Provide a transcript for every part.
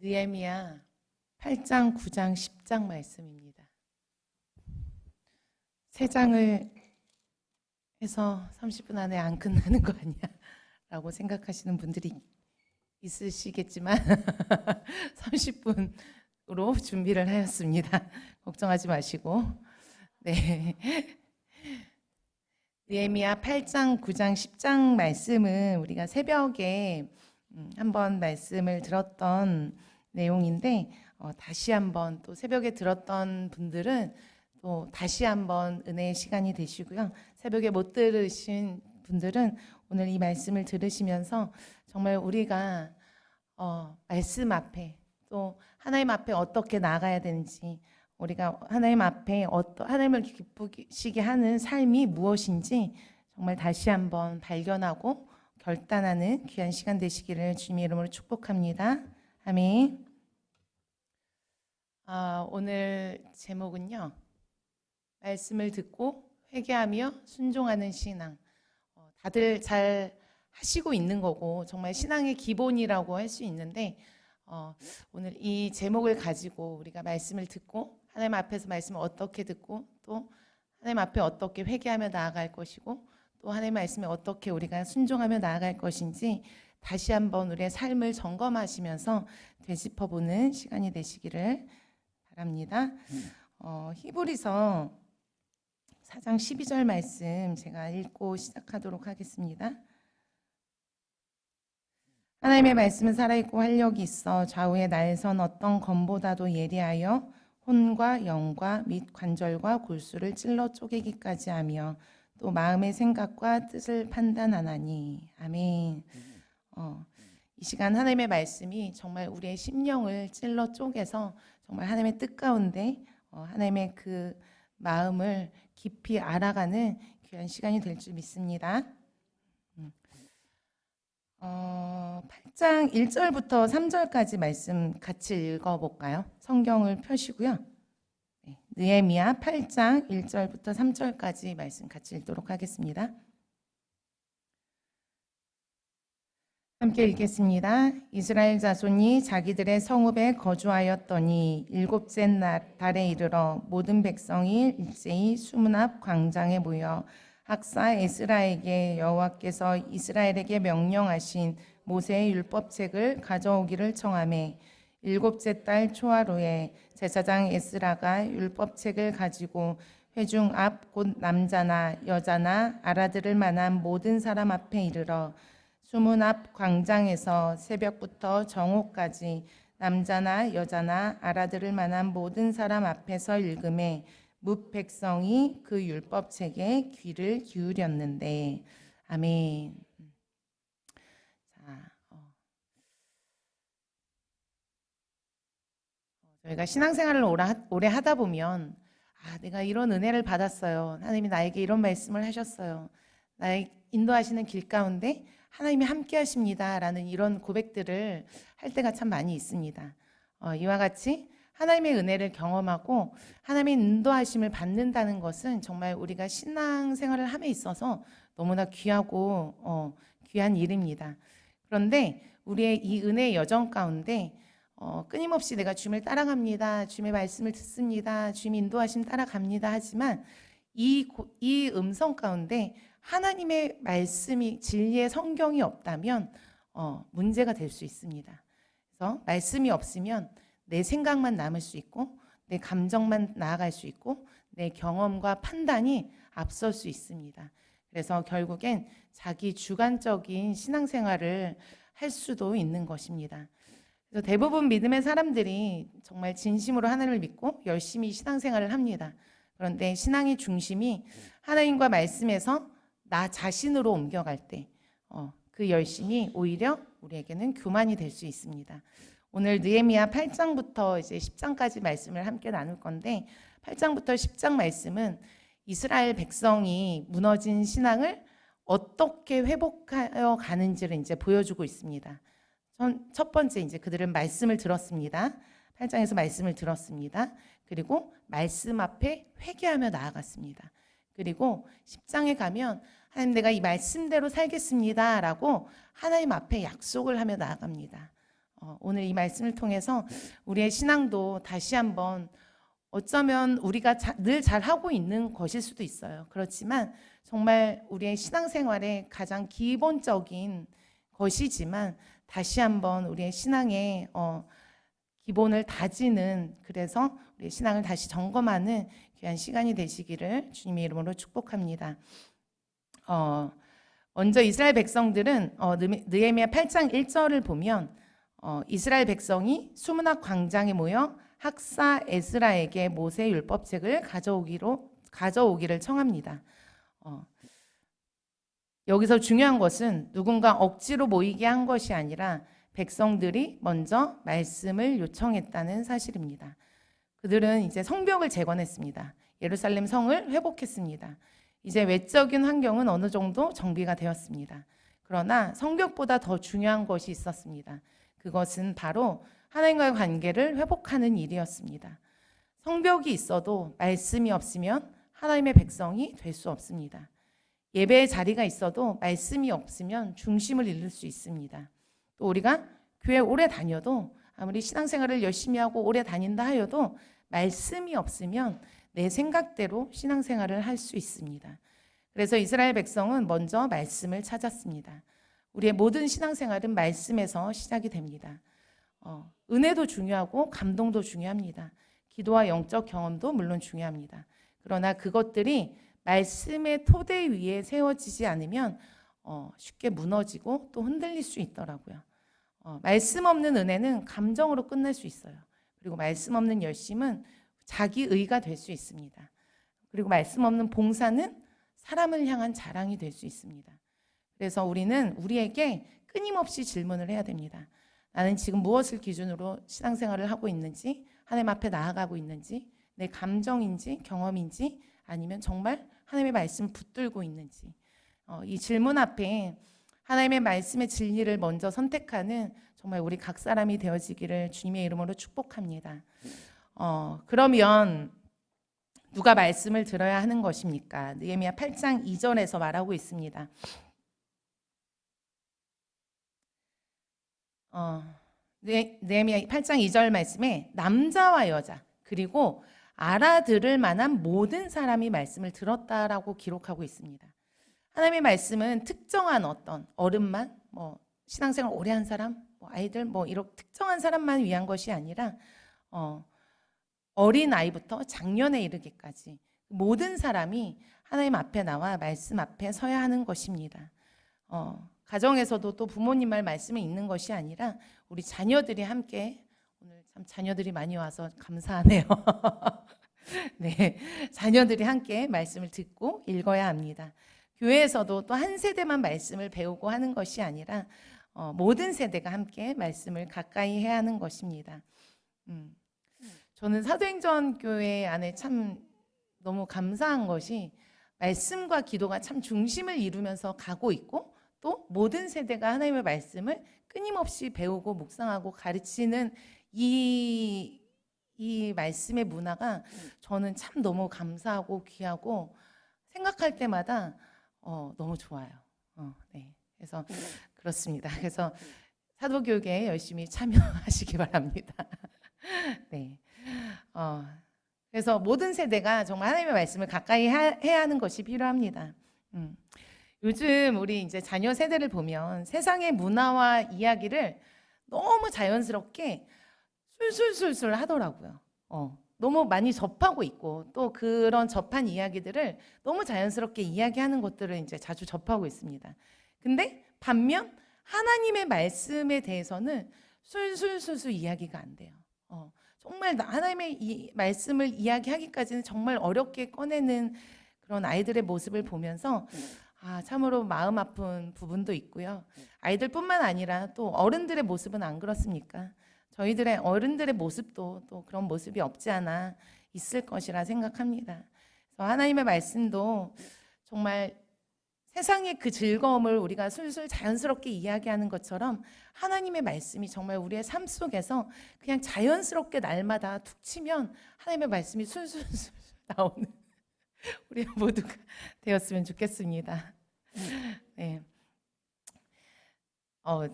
느헤미야 8장, 9장, 10장 말씀입니다. 3장을 해서 30분 안에 안 끝나는 거 아니야? 라고 생각하시는 분들이 있으시겠지만 30분으로 준비를 하였습니다. 걱정하지 마시고. 네. 느헤미야 8장, 9장, 10장 말씀은 우리가 새벽에 한번 말씀을 들었던 내용인데 다시 한번 또 새벽에 들었던 분들은 또 다시 한번 은혜의 시간이 되시고요. 새벽에 못 들으신 분들은 오늘 이 말씀을 들으시면서 정말 우리가 말씀 앞에 또 하나님 앞에 어떻게 나아가야 되는지, 우리가 하나님 앞에 하나님을 기쁘시게 하는 삶이 무엇인지 정말 다시 한번 발견하고 결단하는 귀한 시간 되시기를 주님의 이름으로 축복합니다. 아멘. 오늘 제목은요, 말씀을 듣고 회개하며 순종하는 신앙. 다들 잘 하시고 있는 거고 정말 신앙의 기본이라고 할 수 있는데 오늘 이 제목을 가지고 우리가 말씀을 듣고 하나님 앞에서 말씀을 어떻게 듣고 또 하나님 앞에 어떻게 회개하며 나아갈 것이고 또 하나님 말씀에 어떻게 우리가 순종하며 나아갈 것인지 다시 한번 우리의 삶을 점검하시면서 되짚어보는 시간이 되시기를 바랍니다. 히브리서 4장 12절 말씀 제가 읽고 시작하도록 하겠습니다. 하나님의 말씀은 살아있고 활력이 있어 좌우의 날선 어떤 검보다도 예리하여 혼과 영과 및 관절과 골수를 찔러 쪼개기까지 하며 또 마음의 생각과 뜻을 판단하나니. 아멘. 이 시간 하나님의 말씀이 정말 우리의 심령을 찔러 쪼개서 정말 하나님의 뜻 가운데 하나님의 그 마음을 깊이 알아가는 귀한 시간이 될 줄 믿습니다. 8장 1절부터 3절까지 말씀 같이 읽어볼까요? 성경을 펴시고요. 느헤미야 8장 1절부터 3절까지 말씀 같이 읽도록 하겠습니다. 함께 읽겠습니다. 이스라엘 자손이 자기들의 성읍에 거주하였더니 일곱째 달에 이르러 모든 백성이 일제히 수문 앞 광장에 모여 학사 에스라에게 여호와께서 이스라엘에게 명령하신 모세의 율법책을 가져오기를 청하매 일곱째 달 초하루에 제사장 에스라가 율법책을 가지고 회중 앞 곧 남자나 여자나 알아들을 만한 모든 사람 앞에 이르러 수문 앞 광장에서 새벽부터 정오까지 남자나 여자나 알아들을 만한 모든 사람 앞에서 읽음에 뭇 백성이 그 율법책에 귀를 기울였는데. 아멘. 저희가 신앙생활을 오래 하다 보면 내가 이런 은혜를 받았어요. 하나님이 나에게 이런 말씀을 하셨어요. 나의 인도하시는 길 가운데 하나님이 함께 하십니다 라는 이런 고백들을 할 때가 참 많이 있습니다. 이와 같이 하나님의 은혜를 경험하고 하나님의 인도하심을 받는다는 것은 정말 우리가 신앙생활을 함에 있어서 너무나 귀하고 귀한 일입니다. 그런데 우리의 이 은혜의 여정 가운데 끊임없이 내가 주님을 따라갑니다, 주님의 말씀을 듣습니다, 주님 인도하심 따라갑니다 하지만 이 음성 가운데 하나님의 말씀이 진리의 성경이 없다면 문제가 될 수 있습니다. 그래서 말씀이 없으면 내 생각만 남을 수 있고 내 감정만 나아갈 수 있고 내 경험과 판단이 앞설 수 있습니다. 그래서 결국엔 자기 주관적인 신앙생활을 할 수도 있는 것입니다. 그래서 대부분 믿음의 사람들이 정말 진심으로 하나님을 믿고 열심히 신앙생활을 합니다. 그런데 신앙의 중심이 하나님과 말씀에서 나 자신으로 옮겨갈 때 그 열심이 오히려 우리에게는 교만이 될 수 있습니다. 오늘 느헤미야 8장부터 이제 10장까지 말씀을 함께 나눌 건데 8장부터 10장 말씀은 이스라엘 백성이 무너진 신앙을 어떻게 회복하여 가는지를 이제 보여주고 있습니다. 첫 번째 이제 그들은 말씀을 들었습니다. 8장에서 말씀을 들었습니다. 그리고 말씀 앞에 회개하며 나아갔습니다. 그리고 10장에 가면 하나님 내가 이 말씀대로 살겠습니다 라고 하나님 앞에 약속을 하며 나아갑니다. 오늘 이 말씀을 통해서 우리의 신앙도 다시 한번 어쩌면 우리가 늘 잘하고 있는 것일 수도 있어요. 그렇지만 정말 우리의 신앙생활의 가장 기본적인 것이지만 다시 한번 우리의 신앙의 기본을 다지는, 그래서 우리의 신앙을 다시 점검하는 귀한 시간이 되시기를 주님의 이름으로 축복합니다. 먼저 이스라엘 백성들은 느헤미야 8장 1절을 보면 이스라엘 백성이 수문학 광장에 모여 학사 에스라에게 모세 율법책을 가져오기를 청합니다. 여기서 중요한 것은 누군가 억지로 모이게 한 것이 아니라 백성들이 먼저 말씀을 요청했다는 사실입니다. 그들은 이제 성벽을 재건했습니다. 예루살렘 성을 회복했습니다. 이제 외적인 환경은 어느 정도 정비가 되었습니다. 그러나 성벽보다 더 중요한 것이 있었습니다. 그것은 바로 하나님과의 관계를 회복하는 일이었습니다. 성벽이 있어도 말씀이 없으면 하나님의 백성이 될 수 없습니다. 예배의 자리가 있어도 말씀이 없으면 중심을 잃을 수 있습니다. 또 우리가 교회 오래 다녀도, 아무리 신앙생활을 열심히 하고 오래 다닌다 하여도 말씀이 없으면 내 생각대로 신앙생활을 할 수 있습니다. 그래서 이스라엘 백성은 먼저 말씀을 찾았습니다. 우리의 모든 신앙생활은 말씀에서 시작이 됩니다. 은혜도 중요하고 감동도 중요합니다. 기도와 영적 경험도 물론 중요합니다. 그러나 그것들이 말씀의 토대 위에 세워지지 않으면 쉽게 무너지고 또 흔들릴 수 있더라고요. 말씀 없는 은혜는 감정으로 끝날 수 있어요. 그리고 말씀 없는 열심은 자기 의가 될 수 있습니다. 그리고 말씀 없는 봉사는 사람을 향한 자랑이 될 수 있습니다. 그래서 우리는 우리에게 끊임없이 질문을 해야 됩니다. 나는 지금 무엇을 기준으로 신앙생활을 하고 있는지, 하나님 앞에 나아가고 있는지, 내 감정인지 경험인지, 아니면 정말 하나님의 말씀을 붙들고 있는지, 이 질문 앞에 하나님의 말씀의 진리를 먼저 선택하는 정말 우리 각 사람이 되어지기를 주님의 이름으로 축복합니다. 그러면 누가 말씀을 들어야 하는 것입니까? 느헤미야 8장 2절에서 말하고 있습니다. 느헤미야 8장 2절 말씀에 남자와 여자 그리고 알아들을 만한 모든 사람이 말씀을 들었다라고 기록하고 있습니다. 하나님의 말씀은 특정한 어떤 어른만, 신앙생활 오래 한 사람, 아이들 이런 특정한 사람만 위한 것이 아니라 어린 아이부터 장년에 이르기까지 모든 사람이 하나님 앞에 나와 말씀 앞에 서야 하는 것입니다. 가정에서도 또 부모님 말씀을 읽는 것이 아니라 우리 자녀들이 함께, 오늘 참 자녀들이 많이 와서 감사하네요. 네, 자녀들이 함께 말씀을 듣고 읽어야 합니다. 교회에서도 또 한 세대만 말씀을 배우고 하는 것이 아니라 모든 세대가 함께 말씀을 가까이 해야 하는 것입니다. 저는 사도행전 교회 안에 참 너무 감사한 것이 말씀과 기도가 참 중심을 이루면서 가고 있고, 또 모든 세대가 하나님의 말씀을 끊임없이 배우고 묵상하고 가르치는 이 말씀의 문화가 저는 참 너무 감사하고 귀하고 생각할 때마다 너무 좋아요. 네. 그래서 그렇습니다. 그래서 사도교육에 열심히 참여하시기 바랍니다. 네. 그래서 모든 세대가 정말 하나님의 말씀을 가까이 해야 하는 것이 필요합니다. 요즘 우리 이제 자녀 세대를 보면 세상의 문화와 이야기를 너무 자연스럽게 술술술술 하더라고요. 너무 많이 접하고 있고, 또 그런 접한 이야기들을 너무 자연스럽게 이야기하는 것들을 이제 자주 접하고 있습니다. 근데 반면 하나님의 말씀에 대해서는 술술술술 이야기가 안 돼요. 정말 하나님의 이 말씀을 이야기하기까지는 정말 어렵게 꺼내는 그런 아이들의 모습을 보면서 참으로 마음 아픈 부분도 있고요. 아이들뿐만 아니라 또 어른들의 모습은 안 그렇습니까? 저희들의 어른들의 모습도 또 그런 모습이 없지 않아 있을 것이라 생각합니다. 그래서 하나님의 말씀도 정말 세상의 그 즐거움을 우리가 술술 자연스럽게 이야기하는 것처럼 하나님의 말씀이 정말 우리의 삶 속에서 그냥 자연스럽게 날마다 툭 치면 하나님의 말씀이 술술술 나오는 우리 모두가 되었으면 좋겠습니다. 네.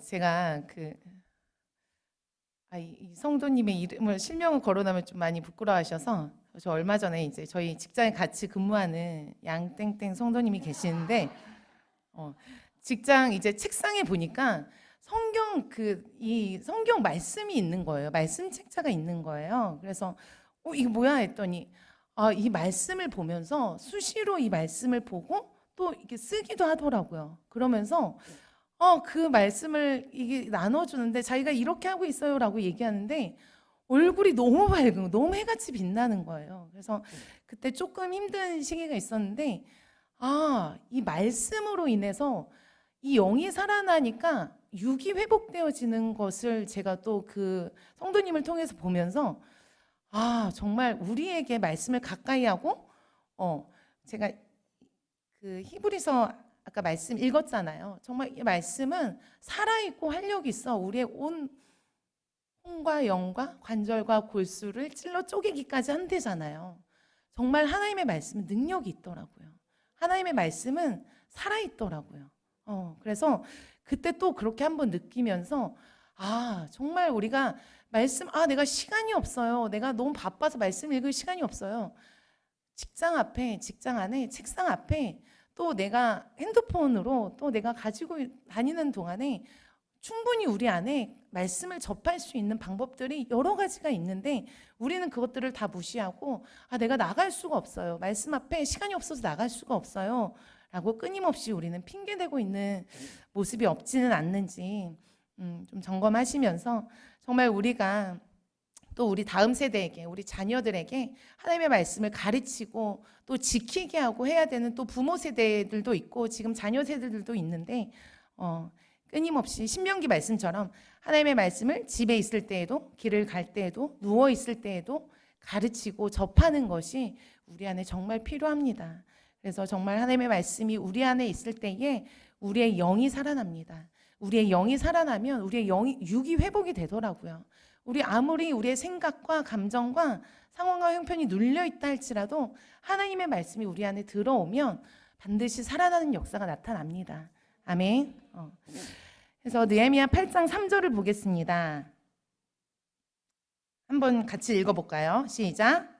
제가 이 성도님의 이름을 실명을 거론하면 좀 많이 부끄러워하셔서 저 얼마 전에 이제 저희 직장에 같이 근무하는 양땡땡 성도님이 계시는데 직장 이제 책상에 보니까 이 성경 말씀이 있는 거예요. 말씀 책자가 있는 거예요. 그래서 이게 뭐야 했더니 이 말씀을 보면서 수시로 이 말씀을 보고 또 이렇게 쓰기도 하더라고요. 그러면서 그 말씀을 이게 나눠주는데 자기가 이렇게 하고 있어요라고 얘기하는데 얼굴이 너무 밝은, 너무 해같이 빛나는 거예요. 그래서 그때 조금 힘든 시기가 있었는데 이 말씀으로 인해서 이 영이 살아나니까 육이 회복되어지는 것을 제가 또 그 성도님을 통해서 보면서 정말 우리에게 말씀을 가까이 하고 제가 그 히브리서 아까 말씀 읽었잖아요. 정말 이 말씀은 살아있고 활력이 있어 우리의 온 혼과 영과 관절과 골수를 찔러 쪼개기까지 한대잖아요. 정말 하나님의 말씀은 능력이 있더라고요. 하나님의 말씀은 살아있더라고요. 그래서 그때 또 그렇게 한번 느끼면서 정말 우리가 말씀 내가 시간이 없어요. 내가 너무 바빠서 말씀 읽을 시간이 없어요. 직장 안에 책상 앞에 또 내가 핸드폰으로 또 내가 가지고 다니는 동안에 충분히 우리 안에 말씀을 접할 수 있는 방법들이 여러 가지가 있는데 우리는 그것들을 다 무시하고 내가 나갈 수가 없어요. 말씀 앞에 시간이 없어서 나갈 수가 없어요. 라고 끊임없이 우리는 핑계대고 있는 모습이 없지는 않는지 좀 점검하시면서 정말 우리가 또 우리 다음 세대에게 우리 자녀들에게 하나님의 말씀을 가르치고 또 지키게 하고 해야 되는 또 부모 세대들도 있고 지금 자녀 세대들도 있는데 끊임없이 신명기 말씀처럼 하나님의 말씀을 집에 있을 때에도 길을 갈 때에도 누워 있을 때에도 가르치고 접하는 것이 우리 안에 정말 필요합니다. 그래서 정말 하나님의 말씀이 우리 안에 있을 때에 우리의 영이 살아납니다. 우리의 영이 살아나면 우리의 육이 회복이 되더라고요. 아무리 우리의 생각과 감정과 상황과 형편이 눌려 있다 할지라도 하나님의 말씀이 우리 안에 들어오면 반드시 살아나는 역사가 나타납니다. 아멘. 그래서 느헤미야 8장 3절을 보겠습니다. 한번 같이 읽어볼까요? 시작.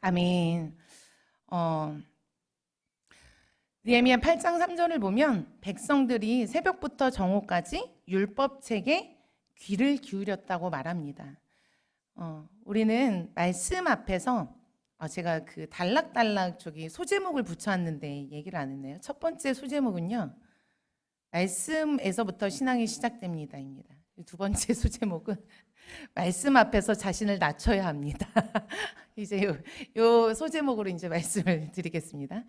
아멘. 느헤미야 8장 3절을 보면 백성들이 새벽부터 정오까지 율법책에 귀를 기울였다고 말합니다. 우리는 말씀 앞에서 제가 그 단락단락 저기 소제목을 붙여왔는데 얘기를 안 했네요. 첫 번째 소제목은요. 말씀에서부터 신앙이 시작됩니다입니다. 두 번째 소제목은 말씀 앞에서 자신을 낮춰야 합니다. 이제 요 소제목으로 이제 말씀을 드리겠습니다.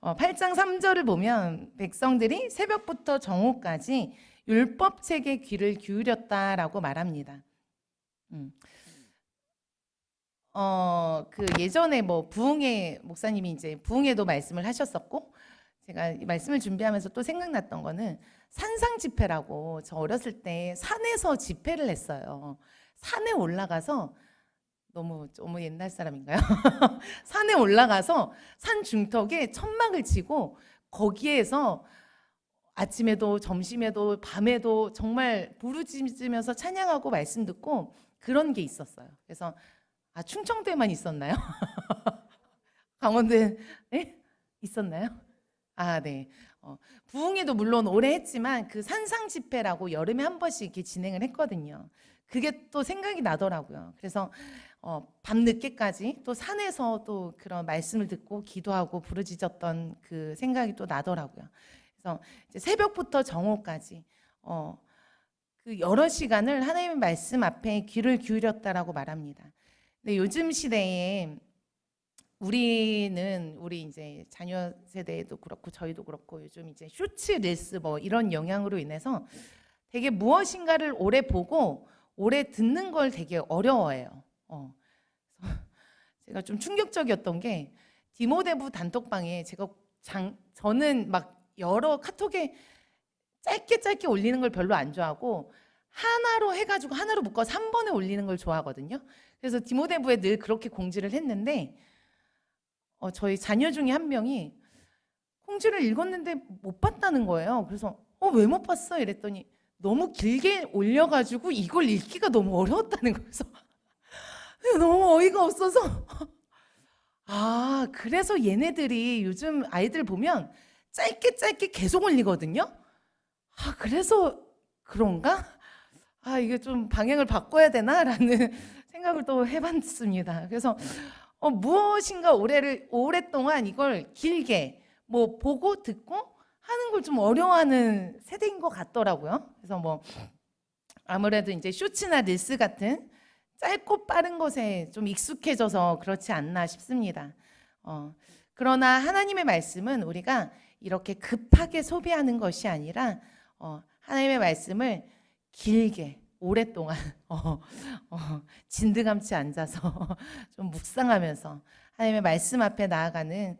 8장 3절을 보면 백성들이 새벽부터 정오까지 율법책에 귀를 기울였다라고 말합니다. 그 예전에 부흥회 목사님이 이제 부흥회도 말씀을 하셨었고 제가 이 말씀을 준비하면서 또 생각났던 거는 산상 집회라고 저 어렸을 때 산에서 집회를 했어요. 산에 올라가서 너무 옛날 사람인가요? 산에 올라가서 산 중턱에 천막을 치고 거기에서 아침에도 점심에도 밤에도 정말 부르짖으면서 찬양하고 말씀 듣고 그런 게 있었어요. 그래서 충청도에만 있었나요? 강원도에 있었나요? 네. 부흥회도 물론 오래 했지만 그 산상 집회라고 여름에 한 번씩 이렇게 진행을 했거든요. 그게 또 생각이 나더라고요. 그래서 밤 늦게까지 또 산에서 또 그런 말씀을 듣고 기도하고 부르짖었던 그 생각이 또 나더라고요. 그래서 이제 새벽부터 정오까지 그 여러 시간을 하나님의 말씀 앞에 귀를 기울였다라고 말합니다. 근데 요즘 시대에 우리 이제 자녀 세대도 그렇고 저희도 그렇고 요즘 이제 쇼츠 릴스 이런 영향으로 인해서 되게 무엇인가를 오래 보고 오래 듣는 걸 되게 어려워해요. 제가 좀 충격적이었던 게 디모데부 단톡방에 저는 막 여러 카톡에 짧게 올리는 걸 별로 안 좋아하고 하나로 해가지고 하나로 묶어서 한 번에 올리는 걸 좋아하거든요. 그래서 디모데부에 늘 그렇게 공지를 했는데 저희 자녀 중에 한 명이 홍지를 읽었는데 못 봤다는 거예요. 그래서 왜 못 봤어? 이랬더니 너무 길게 올려가지고 이걸 읽기가 너무 어려웠다는 거예요. 그래서 너무 어이가 없어서 그래서 얘네들이 요즘 아이들 보면 짧게 짧게 계속 올리거든요. 그래서 그런가? 이게 좀 방향을 바꿔야 되나라는 생각을 또 해봤습니다. 그래서 무엇인가 오랫동안 이걸 길게 뭐 보고 듣고 하는 걸 좀 어려워하는 세대인 것 같더라고요. 그래서 뭐 아무래도 이제 쇼츠나 릴스 같은 짧고 빠른 것에 좀 익숙해져서 그렇지 않나 싶습니다. 그러나 하나님의 말씀은 우리가 이렇게 급하게 소비하는 것이 아니라 하나님의 말씀을 길게 오랫동안 진드감치 앉아서 좀 묵상하면서 하나님의 말씀 앞에 나아가는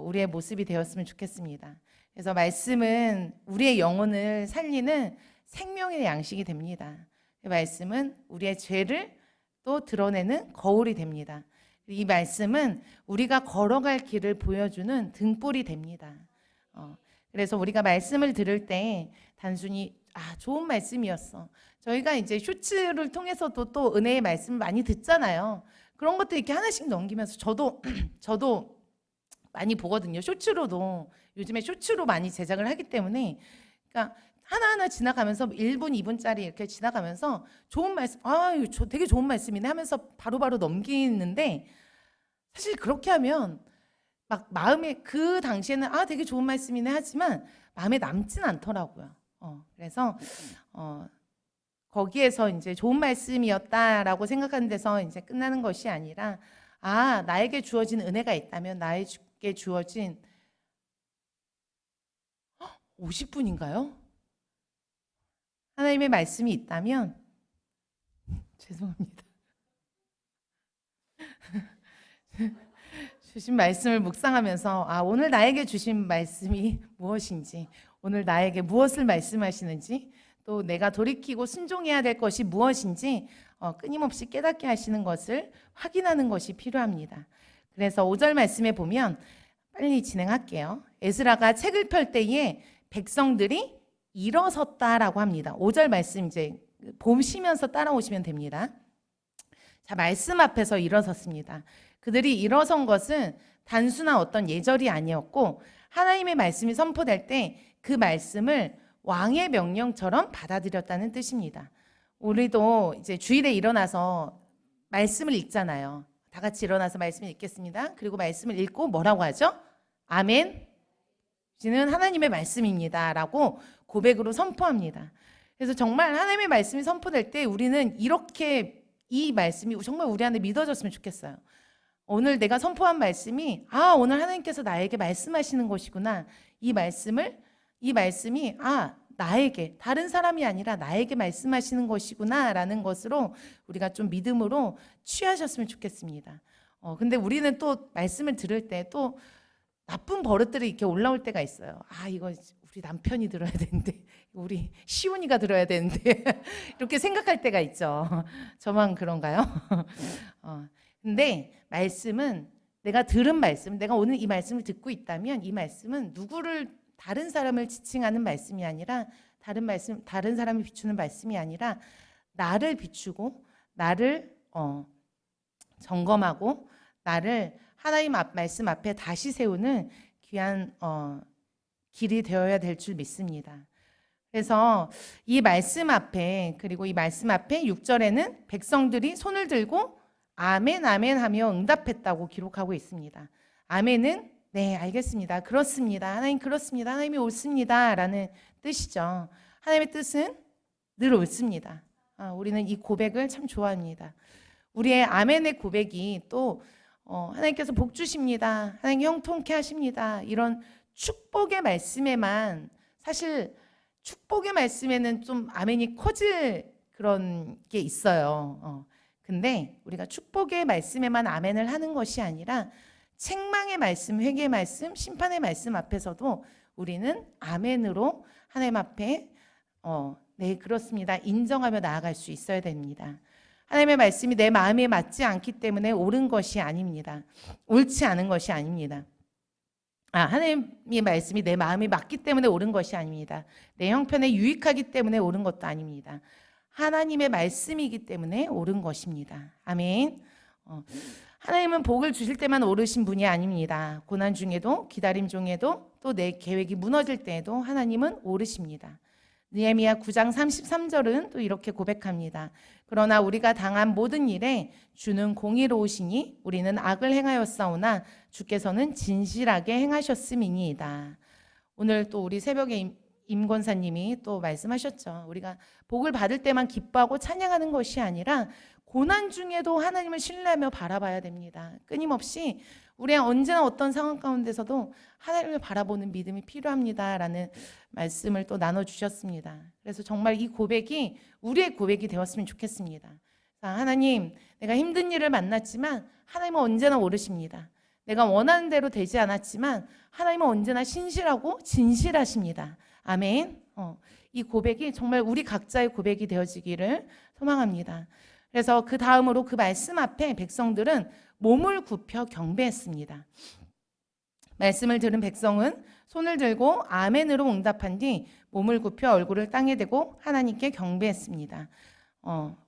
우리의 모습이 되었으면 좋겠습니다. 그래서 말씀은 우리의 영혼을 살리는 생명의 양식이 됩니다. 말씀은 우리의 죄를 또 드러내는 거울이 됩니다. 이 말씀은 우리가 걸어갈 길을 보여주는 등불이 됩니다. 그래서 우리가 말씀을 들을 때 단순히 좋은 말씀이었어. 저희가 이제 쇼츠를 통해서도 또 은혜의 말씀을 많이 듣잖아요. 그런 것들 이렇게 하나씩 넘기면서 저도 많이 보거든요. 쇼츠로도 요즘에 쇼츠로 많이 제작을 하기 때문에 그러니까 하나하나 지나가면서 1분, 2분짜리 이렇게 지나가면서 좋은 말씀, 이거 되게 좋은 말씀이네 하면서 바로바로 넘기는데 사실 그렇게 하면 막 마음에 그 당시에는 되게 좋은 말씀이네 하지만 마음에 남진 않더라고요. 그래서 거기에서 이제 좋은 말씀이었다라고 생각하는 데서 이제 끝나는 것이 아니라 나에게 주어진 은혜가 있다면 나에게 주어진 50분인가요? 하나님의 말씀이 있다면 죄송합니다. 주신 말씀을 묵상하면서 오늘 나에게 주신 말씀이 무엇인지, 오늘 나에게 무엇을 말씀하시는지, 또 내가 돌이키고 순종해야 될 것이 무엇인지 끊임없이 깨닫게 하시는 것을 확인하는 것이 필요합니다. 그래서 5절 말씀에 보면 빨리 진행할게요. 에스라가 책을 펼 때에 백성들이 일어섰다라고 합니다. 5절 말씀 이제 보시면서 따라오시면 됩니다. 자, 말씀 앞에서 일어섰습니다. 그들이 일어선 것은 단순한 어떤 예절이 아니었고 하나님의 말씀이 선포될 때 그 말씀을 왕의 명령처럼 받아들였다는 뜻입니다. 우리도 이제 주일에 일어나서 말씀을 읽잖아요. 다 같이 일어나서 말씀을 읽겠습니다. 그리고 말씀을 읽고 뭐라고 하죠? 아멘. 이는 하나님의 말씀입니다. 라고 고백으로 선포합니다. 그래서 정말 하나님의 말씀이 선포될 때 우리는 이렇게 이 말씀이 정말 우리 안에 믿어졌으면 좋겠어요. 오늘 내가 선포한 말씀이 오늘 하나님께서 나에게 말씀하시는 것이구나. 이 말씀이 나에게 다른 사람이 아니라 나에게 말씀하시는 것이구나 라는 것으로 우리가 좀 믿음으로 취하셨으면 좋겠습니다. 근데 우리는 또 말씀을 들을 때 또 나쁜 버릇들이 이렇게 올라올 때가 있어요. 이거 우리 남편이 들어야 되는데, 우리 시온이가 들어야 되는데 이렇게 생각할 때가 있죠. 저만 그런가요? 근데 말씀은 내가 들은 말씀, 내가 오늘 이 말씀을 듣고 있다면 이 말씀은 다른 사람을 지칭하는 말씀이 아니라 다른 사람을 비추는 말씀이 아니라 나를 비추고 나를 점검하고 나를 하나님 말씀 앞에 다시 세우는 귀한 길이 되어야 될 줄 믿습니다. 그래서 이 말씀 앞에 그리고 이 말씀 앞에 6절에는 백성들이 손을 들고 아멘 아멘 하며 응답했다고 기록하고 있습니다. 아멘은 네, 알겠습니다. 그렇습니다. 하나님 그렇습니다. 하나님이 옳습니다. 라는 뜻이죠. 하나님의 뜻은 늘 옳습니다. 우리는 이 고백을 참 좋아합니다. 우리의 아멘의 고백이 또 하나님께서 복 주십니다. 하나님 형통케 하십니다. 이런 축복의 말씀에만 사실 축복의 말씀에는 좀 아멘이 커질 그런 게 있어요. 근데 우리가 축복의 말씀에만 아멘을 하는 것이 아니라 책망의 말씀, 회개의 말씀, 심판의 말씀 앞에서도 우리는 아멘으로 하나님 앞에 네 그렇습니다 인정하며 나아갈 수 있어야 됩니다. 하나님의 말씀이 내 마음에 맞지 않기 때문에 옳은 것이 아닙니다. 옳지 않은 것이 아닙니다. 하나님의 말씀이 내 마음에 맞기 때문에 옳은 것이 아닙니다. 내 형편에 유익하기 때문에 옳은 것도 아닙니다. 하나님의 말씀이기 때문에 옳은 것입니다. 아멘. 하나님은 복을 주실 때만 오르신 분이 아닙니다. 고난 중에도, 기다림 중에도, 또 내 계획이 무너질 때에도 하나님은 오르십니다. 느헤미야 9장 33절은 또 이렇게 고백합니다. 그러나 우리가 당한 모든 일에 주는 공의로우시니 우리는 악을 행하였사오나 주께서는 진실하게 행하셨음이니이다. 오늘 또 우리 새벽에 임 권사님이 또 말씀하셨죠. 우리가 복을 받을 때만 기뻐하고 찬양하는 것이 아니라 고난 중에도 하나님을 신뢰하며 바라봐야 됩니다. 끊임없이 우리가 언제나 어떤 상황 가운데서도 하나님을 바라보는 믿음이 필요합니다라는 말씀을 또 나눠주셨습니다. 그래서 정말 이 고백이 우리의 고백이 되었으면 좋겠습니다. 하나님, 내가 힘든 일을 만났지만 하나님은 언제나 오르십니다. 내가 원하는 대로 되지 않았지만 하나님은 언제나 신실하고 진실하십니다. 아멘. 이 고백이 정말 우리 각자의 고백이 되어지기를 소망합니다. 그래서 그 다음으로 그 말씀 앞에 백성들은 몸을 굽혀 경배했습니다. 말씀을 들은 백성은 손을 들고 아멘으로 응답한 뒤 몸을 굽혀 얼굴을 땅에 대고 하나님께 경배했습니다.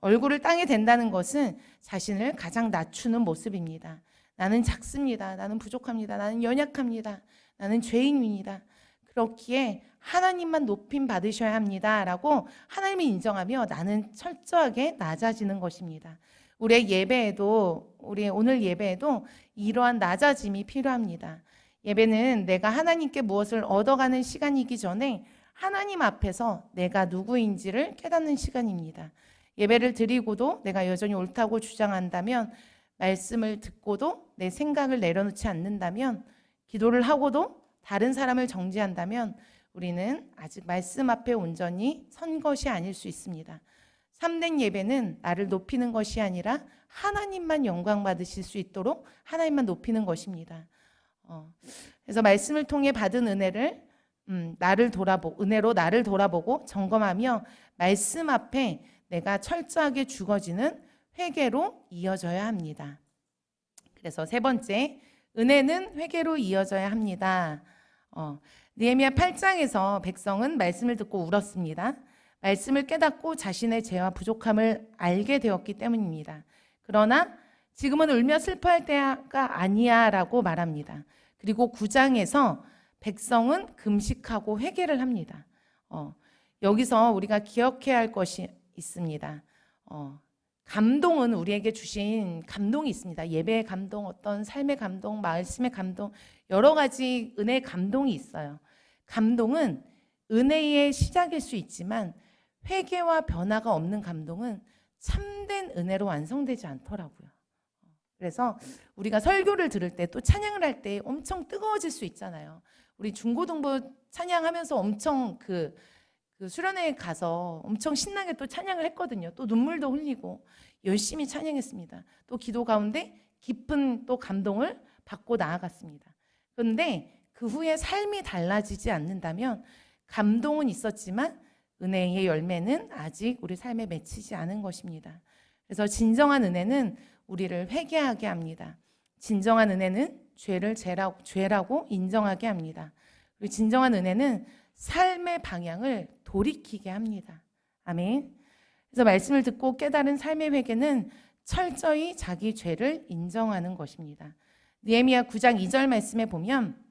얼굴을 땅에 댄다는 것은 자신을 가장 낮추는 모습입니다. 나는 작습니다. 나는 부족합니다. 나는 연약합니다. 나는 죄인입니다. 그렇기에 하나님만 높임 받으셔야 합니다라고 하나님을 인정하며 나는 철저하게 낮아지는 것입니다. 우리의 예배에도, 우리 오늘 예배에도 이러한 낮아짐이 필요합니다. 예배는 내가 하나님께 무엇을 얻어가는 시간이기 전에 하나님 앞에서 내가 누구인지를 깨닫는 시간입니다. 예배를 드리고도 내가 여전히 옳다고 주장한다면, 말씀을 듣고도 내 생각을 내려놓지 않는다면, 기도를 하고도 다른 사람을 정죄한다면 우리는 아직 말씀 앞에 온전히 선 것이 아닐 수 있습니다. 참된 예배는 나를 높이는 것이 아니라 하나님만 영광 받으실 수 있도록 하나님만 높이는 것입니다. 그래서 말씀을 통해 받은 은혜를 은혜로 나를 돌아보고 점검하며 말씀 앞에 내가 철저하게 죽어지는 회개로 이어져야 합니다. 그래서 세 번째, 은혜는 회개로 이어져야 합니다. 느헤미야 8장에서 백성은 말씀을 듣고 울었습니다. 말씀을 깨닫고 자신의 죄와 부족함을 알게 되었기 때문입니다. 그러나 지금은 울며 슬퍼할 때가 아니야 라고 말합니다. 그리고 9장에서 백성은 금식하고 회개를 합니다. 여기서 우리가 기억해야 할 것이 있습니다. 감동은 우리에게 주신 감동이 있습니다. 예배의 감동, 어떤 삶의 감동, 말씀의 감동, 여러 가지 은혜의 감동이 있어요. 감동은 은혜의 시작일 수 있지만 회개와 변화가 없는 감동은 참된 은혜로 완성되지 않더라고요. 그래서 우리가 설교를 들을 때 또 찬양을 할 때 엄청 뜨거워질 수 있잖아요. 우리 중고등부 찬양하면서 엄청 그 수련회에 가서 엄청 신나게 또 찬양을 했거든요. 또 눈물도 흘리고 열심히 찬양했습니다. 또 기도 가운데 깊은 또 감동을 받고 나아갔습니다. 그런데 그 후에 삶이 달라지지 않는다면 감동은 있었지만 은혜의 열매는 아직 우리 삶에 맺히지 않은 것입니다. 그래서 진정한 은혜는 우리를 회개하게 합니다. 진정한 은혜는 죄라고 인정하게 합니다. 그리고 진정한 은혜는 삶의 방향을 돌이키게 합니다. 아멘. 그래서 말씀을 듣고 깨달은 삶의 회개는 철저히 자기 죄를 인정하는 것입니다. 느헤미야 9장 2절 말씀에 보면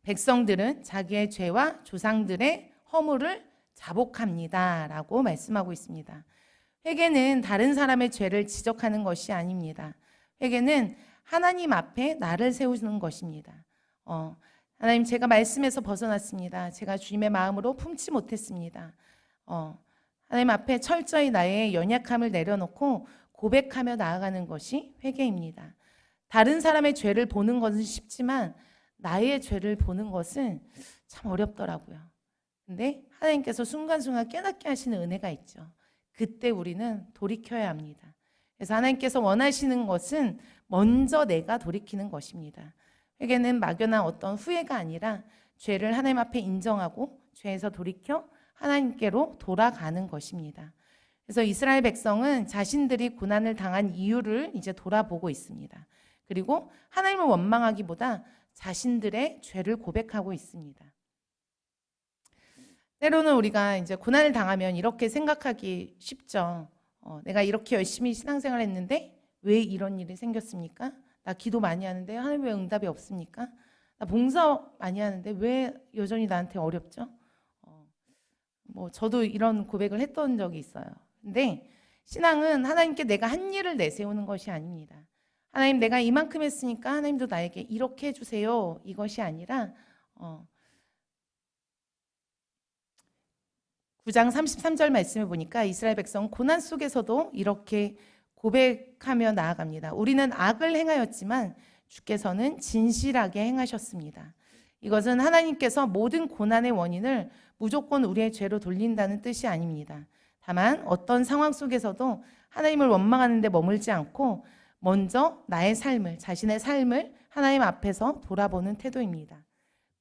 백성들은 자기의 죄와 조상들의 허물을 자복합니다 라고 말씀하고 있습니다. 회개는 다른 사람의 죄를 지적하는 것이 아닙니다. 회개는 하나님 앞에 나를 세우는 것입니다. 하나님, 제가 말씀에서 벗어났습니다. 제가 주님의 마음으로 품지 못했습니다. 하나님 앞에 철저히 나의 연약함을 내려놓고 고백하며 나아가는 것이 회개입니다. 다른 사람의 죄를 보는 것은 쉽지만 나의 죄를 보는 것은 참 어렵더라고요. 근데 하나님께서 순간순간 깨닫게 하시는 은혜가 있죠. 그때 우리는 돌이켜야 합니다. 그래서 하나님께서 원하시는 것은 먼저 내가 돌이키는 것입니다. 회개는 막연한 어떤 후회가 아니라 죄를 하나님 앞에 인정하고 죄에서 돌이켜 하나님께로 돌아가는 것입니다. 그래서 이스라엘 백성은 자신들이 고난을 당한 이유를 이제 돌아보고 있습니다. 그리고 하나님을 원망하기보다 자신들의 죄를 고백하고 있습니다. 때로는 우리가 이제 고난을 당하면 이렇게 생각하기 쉽죠. 내가 이렇게 열심히 신앙생활을 했는데 왜 이런 일이 생겼습니까? 나 기도 많이 하는데 하나님 왜 응답이 없습니까? 나 봉사 많이 하는데 왜 여전히 나한테 어렵죠? 뭐 저도 이런 고백을 했던 적이 있어요. 근데 신앙은 하나님께 내가 한 일을 내세우는 것이 아닙니다. 하나님 내가 이만큼 했으니까 하나님도 나에게 이렇게 해주세요. 이것이 아니라 9장 33절 말씀을 보니까 이스라엘 백성 고난 속에서도 이렇게 고백하며 나아갑니다. 우리는 악을 행하였지만 주께서는 진실하게 행하셨습니다. 이것은 하나님께서 모든 고난의 원인을 무조건 우리의 죄로 돌린다는 뜻이 아닙니다. 다만 어떤 상황 속에서도 하나님을 원망하는 데 머물지 않고 먼저 나의 삶을, 자신의 삶을 하나님 앞에서 돌아보는 태도입니다.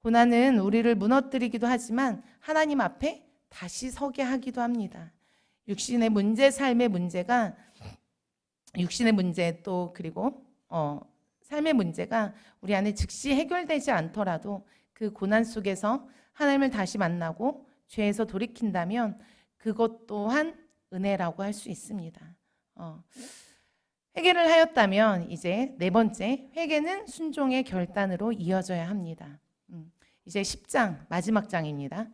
고난은 우리를 무너뜨리기도 하지만 하나님 앞에 다시 서게 하기도 합니다. 육신의 문제, 삶의 문제가 육신의 문제 또 그리고 삶의 문제가 우리 안에 즉시 해결되지 않더라도 그 고난 속에서 하나님을 다시 만나고 죄에서 돌이킨다면 그것 또한 은혜라고 할 수 있습니다. 회개를 하였다면 이제 네 번째, 회개는 순종의 결단으로 이어져야 합니다. 이제 10장 마지막 장입니다.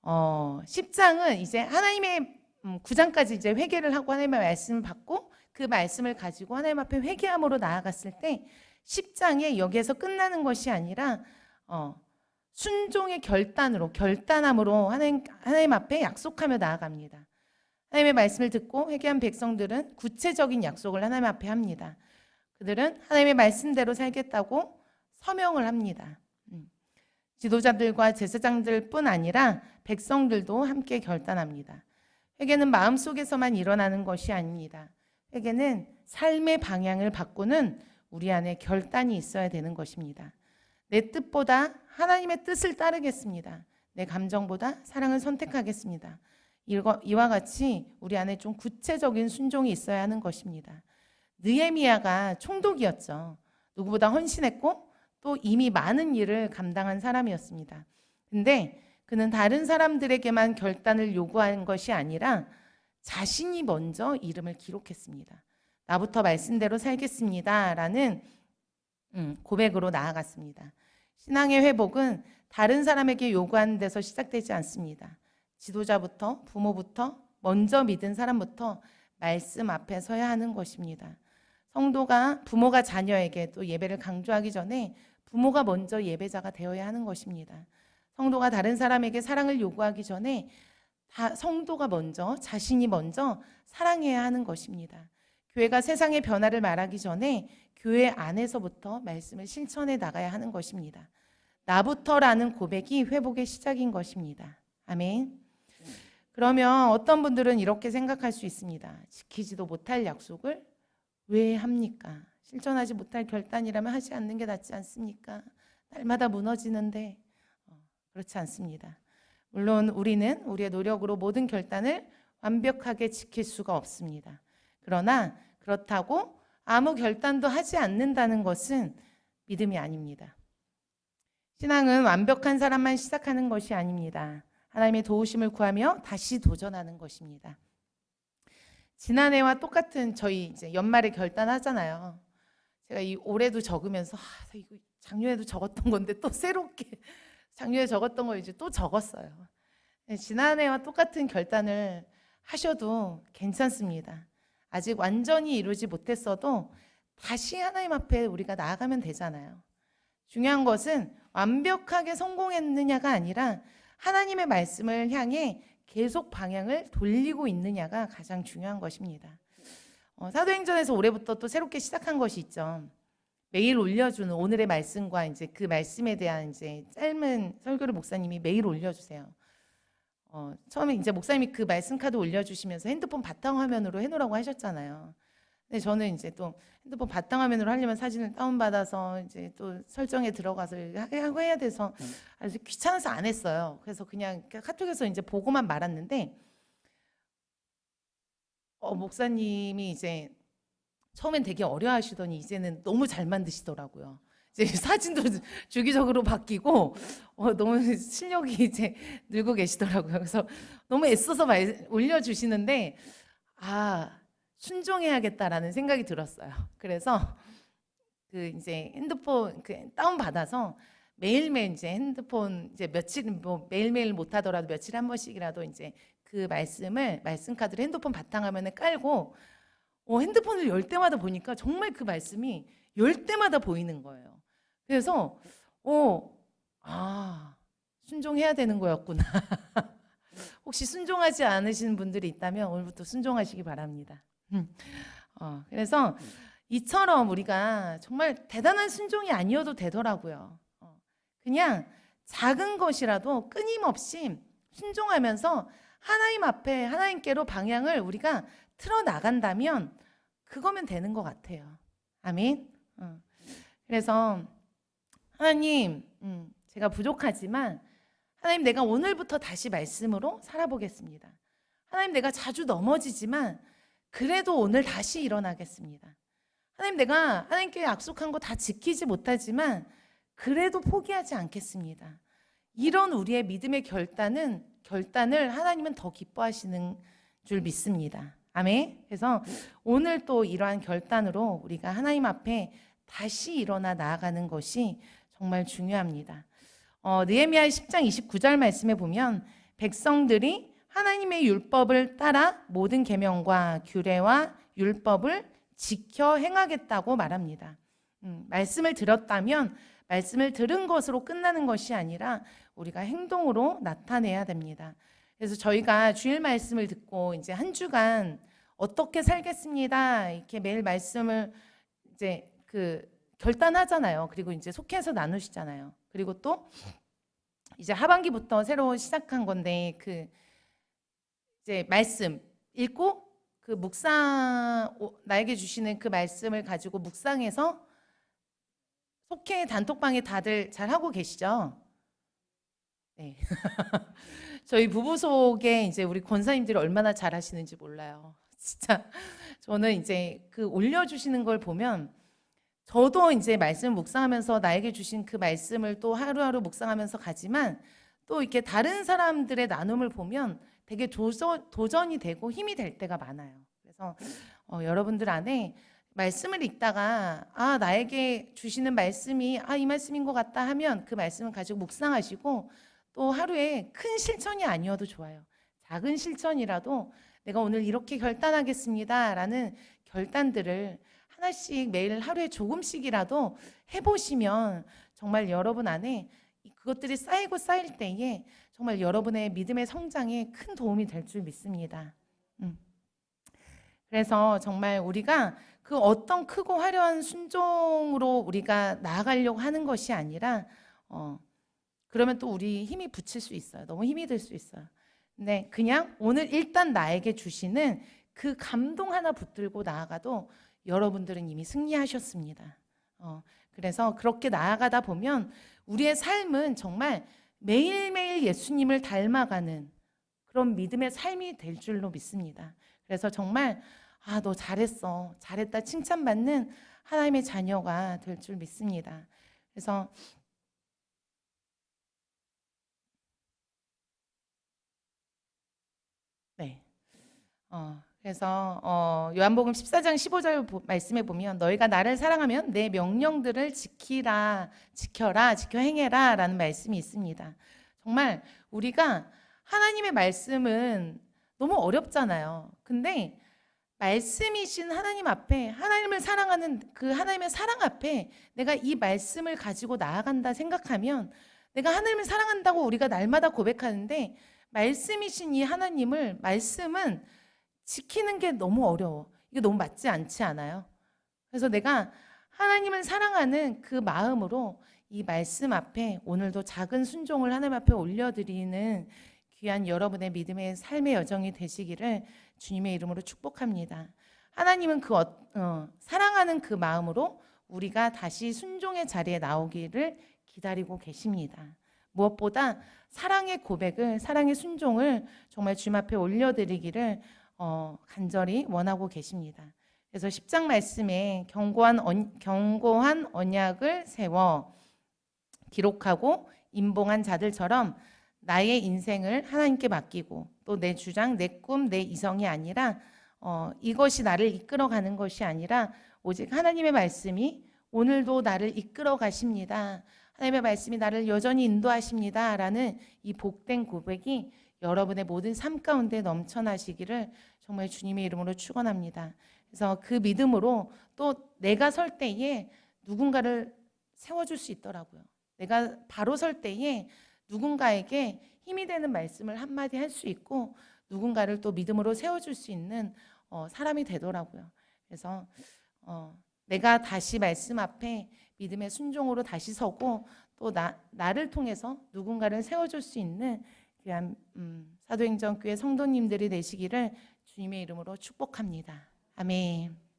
10장은 이제 하나님의 9장까지 이제 회개를 하고 하나님의 말씀을 받고 그 말씀을 가지고 하나님 앞에 회개함으로 나아갔을 때 10장에 여기에서 끝나는 것이 아니라 순종의 결단함으로 하나님 앞에 약속하며 나아갑니다. 하나님의 말씀을 듣고 회개한 백성들은 구체적인 약속을 하나님 앞에 합니다. 그들은 하나님의 말씀대로 살겠다고 서명을 합니다. 지도자들과 제사장들뿐 아니라 백성들도 함께 결단합니다. 회개는 마음속에서만 일어나는 것이 아닙니다. 회개는 삶의 방향을 바꾸는 우리 안에 결단이 있어야 되는 것입니다. 내 뜻보다 하나님의 뜻을 따르겠습니다. 내 감정보다 사랑을 선택하겠습니다. 이와 같이 우리 안에 좀 구체적인 순종이 있어야 하는 것입니다. 느헤미야가 총독이었죠. 누구보다 헌신했고 또 이미 많은 일을 감당한 사람이었습니다. 근데 그는 다른 사람들에게만 결단을 요구한 것이 아니라 자신이 먼저 이름을 기록했습니다. 나부터 말씀대로 살겠습니다. 라는 고백으로 나아갔습니다. 신앙의 회복은 다른 사람에게 요구하는 데서 시작되지 않습니다. 지도자부터 부모부터 먼저 믿은 사람부터 말씀 앞에 서야 하는 것입니다. 성도가 부모가 자녀에게 또 예배를 강조하기 전에 부모가 먼저 예배자가 되어야 하는 것입니다. 성도가 다른 사람에게 사랑을 요구하기 전에 성도가 먼저 자신이 먼저 사랑해야 하는 것입니다. 교회가 세상의 변화를 말하기 전에 교회 안에서부터 말씀을 실천해 나가야 하는 것입니다. 나부터라는 고백이 회복의 시작인 것입니다. 아멘. 그러면 어떤 분들은 이렇게 생각할 수 있습니다. 지키지도 못할 약속을 왜 합니까? 실천하지 못할 결단이라면 하지 않는 게 낫지 않습니까? 날마다 무너지는데 그렇지 않습니다. 물론 우리는 우리의 노력으로 모든 결단을 완벽하게 지킬 수가 없습니다. 그러나 그렇다고 아무 결단도 하지 않는다는 것은 믿음이 아닙니다. 신앙은 완벽한 사람만 시작하는 것이 아닙니다. 하나님의 도우심을 구하며 다시 도전하는 것입니다. 지난해와 똑같은 저희 이제 연말에 결단하잖아요. 제가 이 올해도 적으면서 이거 작년에도 적었던 건데 또 새롭게 작년에 적었던 거 이제 또 적었어요. 지난해와 똑같은 결단을 하셔도 괜찮습니다. 아직 완전히 이루지 못했어도 다시 하나님 앞에 우리가 나아가면 되잖아요. 중요한 것은 완벽하게 성공했느냐가 아니라 하나님의 말씀을 향해 계속 방향을 돌리고 있느냐가 가장 중요한 것입니다. 사도행전에서 올해부터 또 새롭게 시작한 것이 있죠. 매일 올려주는 오늘의 말씀과 이제 그 말씀에 대한 이제 짧은 설교를 목사님이 매일 올려주세요. 처음에 이제 목사님이 그 말씀 카드 올려주시면서 핸드폰 바탕화면으로 해놓으라고 하셨잖아요. 근데 저는 이제 또 핸드폰 바탕화면으로 하려면 사진을 다운받아서 이제 또 설정에 들어가서 하고 해야 돼서 아주 귀찮아서 안 했어요. 그래서 그냥 카톡에서 이제 보고만 말았는데 목사님이 이제 처음엔 되게 어려워하시더니 이제는 너무 잘 만드시더라고요. 이제 사진도 주기적으로 바뀌고 너무 실력이 이제 늘고 계시더라고요. 그래서 너무 애써서 올려주시는데 순종해야겠다라는 생각이 들었어요. 그래서 그 이제 핸드폰 다운 받아서 매일매일 이제 핸드폰 이제 며칠 뭐 매일매일 못 하더라도 며칠에 한 번씩이라도 이제 그 말씀 카드를 핸드폰 바탕화면에 깔고 핸드폰을 열 때마다 보니까 정말 그 말씀이 열 때마다 보이는 거예요. 그래서 순종해야 되는 거였구나. 혹시 순종하지 않으신 분들이 있다면 오늘부터 순종하시기 바랍니다. 그래서 이처럼 우리가 정말 대단한 순종이 아니어도 되더라고요. 그냥 작은 것이라도 끊임없이 순종하면서 하나님 앞에 하나님께로 방향을 우리가 틀어 나간다면 그거면 되는 것 같아요. 아멘. 그래서 하나님, 제가 부족하지만 하나님, 내가 오늘부터 다시 말씀으로 살아보겠습니다. 하나님, 내가 자주 넘어지지만 그래도 오늘 다시 일어나겠습니다. 하나님, 내가 하나님께 약속한 거 다 지키지 못하지만 그래도 포기하지 않겠습니다. 이런 우리의 믿음의 결단을 하나님은 더 기뻐하시는 줄 믿습니다. 아멘. 그래서 오늘 또 이러한 결단으로 우리가 하나님 앞에 다시 일어나 나아가는 것이 정말 중요합니다. 느헤미야 10장 29절 말씀에 보면 백성들이 하나님의 율법을 따라 모든 계명과 규례와 율법을 지켜 행하겠다고 말합니다. 말씀을 들었다면 말씀을 들은 것으로 끝나는 것이 아니라 우리가 행동으로 나타내야 됩니다. 그래서 저희가 주일 말씀을 듣고 이제 한 주간 어떻게 살겠습니다. 이렇게 매일 말씀을 이제 결단하잖아요. 그리고 이제 속해서 나누시잖아요. 그리고 또 이제 하반기부터 새로 시작한 건데 이제 말씀 읽고 그 묵상 나에게 주시는 그 말씀을 가지고 묵상해서 속해 단톡방에 다들 잘 하고 계시죠? 네. 저희 부부 속에 이제 우리 권사님들이 얼마나 잘 하시는지 몰라요. 진짜 저는 이제 올려주시는 걸 보면 저도 이제 말씀 묵상하면서 나에게 주신 그 말씀을 또 하루하루 묵상하면서 가지만 또 이렇게 다른 사람들의 나눔을 보면 되게 도전이 되고 힘이 될 때가 많아요. 그래서 여러분들 안에 말씀을 읽다가 나에게 주시는 말씀이 이 말씀인 것 같다 하면 그 말씀을 가지고 묵상하시고 또 하루에 큰 실천이 아니어도 좋아요. 작은 실천이라도 내가 오늘 이렇게 결단하겠습니다 라는 결단들을 하나씩 매일 하루에 조금씩이라도 해보시면 정말 여러분 안에 그것들이 쌓이고 쌓일 때에 정말 여러분의 믿음의 성장에 큰 도움이 될 줄 믿습니다. 그래서 정말 우리가 그 어떤 크고 화려한 순종으로 우리가 나아가려고 하는 것이 아니라 그러면 또 우리 힘이 붙일 수 있어요. 너무 힘이 들 수 있어요. 근데 그냥 오늘 일단 나에게 주시는 그 감동 하나 붙들고 나아가도 여러분들은 이미 승리하셨습니다. 그래서 그렇게 나아가다 보면 우리의 삶은 정말 매일매일 예수님을 닮아가는 그런 믿음의 삶이 될 줄로 믿습니다. 그래서 정말 너 잘했어, 잘했다 칭찬받는 하나님의 자녀가 될 줄 믿습니다. 그래서 그래서 요한복음 14장 15절 말씀에 보면 너희가 나를 사랑하면 내 명령들을 지켜 행해라 라는 말씀이 있습니다. 정말 우리가 하나님의 말씀은 너무 어렵잖아요. 근데 말씀이신 하나님 앞에 하나님을 사랑하는 그 하나님의 사랑 앞에 내가 이 말씀을 가지고 나아간다 생각하면 내가 하나님을 사랑한다고 우리가 날마다 고백하는데 말씀이신 이 말씀은 지키는 게 너무 어려워. 이게 너무 맞지 않지 않아요? 그래서 내가 하나님을 사랑하는 그 마음으로 이 말씀 앞에 오늘도 작은 순종을 하나님 앞에 올려드리는 귀한 여러분의 믿음의 삶의 여정이 되시기를 주님의 이름으로 축복합니다. 하나님은 사랑하는 그 마음으로 우리가 다시 순종의 자리에 나오기를 기다리고 계십니다. 무엇보다 사랑의 고백을, 사랑의 순종을 정말 주님 앞에 올려드리기를 간절히 원하고 계십니다. 그래서 10장 말씀에 견고한 언약을 세워 기록하고 임봉한 자들처럼 나의 인생을 하나님께 맡기고 또 내 주장, 내 꿈, 내 이성이 아니라 이것이 나를 이끌어가는 것이 아니라 오직 하나님의 말씀이 오늘도 나를 이끌어 가십니다. 하나님의 말씀이 나를 여전히 인도하십니다. 라는 이 복된 고백이 여러분의 모든 삶 가운데 넘쳐나시기를 정말 주님의 이름으로 축원합니다. 그래서 그 믿음으로 또 내가 설 때에 누군가를 세워줄 수 있더라고요. 내가 바로 설 때에 누군가에게 힘이 되는 말씀을 한마디 할 수 있고 누군가를 또 믿음으로 세워줄 수 있는 사람이 되더라고요. 그래서 내가 다시 말씀 앞에 믿음의 순종으로 다시 서고 또 나를 통해서 누군가를 세워줄 수 있는 귀한 사도행전 교회 성도님들이 되시기를 주님의 이름으로 축복합니다. 아멘.